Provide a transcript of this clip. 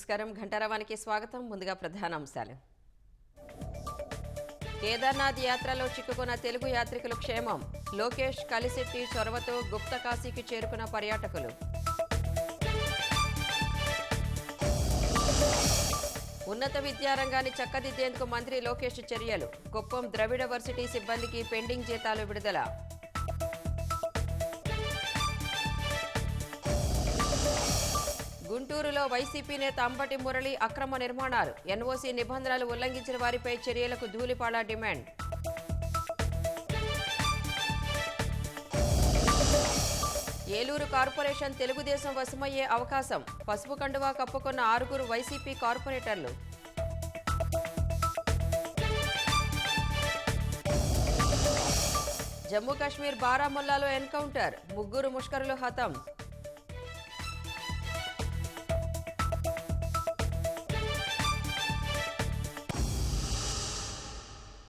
నమస్కారం. ఘంటారావానికి స్వాగతం. ముందుగా ప్రధానాంశాలు. కేదార్నాథ్ యాత్రలో చిక్కుకున్న తెలుగు యాత్రికులు క్షేమం. లోకేష్ కలిశెట్టి చొరవతో గుప్తకాశీకి చేరుకున్న పర్యాటకులు. ఉన్నత విద్యారంగాన్ని చక్కదిద్దేందుకు మంత్రి లోకేష్ చర్యలు. కుప్పం ద్రవిడ వర్సిటీ సిబ్బందికి పెండింగ్ జీతాలు విడుదల. గుంటూరులో వైసీపీ నేత అంబటి మురళి అక్రమ నిర్మాణాలు. ఎన్ఓసీ నిబంధనలు ఉల్లంఘించిన వారిపై చర్యలకు ధూళిపాళ డిమాండ్. ఏలూరు కార్పొరేషన్ తెలుగుదేశం వశమయ్యే అవకాశం. పసుపు కండువా కప్పుకున్న 6 వైసీపీ కార్పొరేటర్లు. జమ్మూ కాశ్మీర్ బారాముల్లాలో ఎన్కౌంటర్. 3 ముష్కరులు హతం.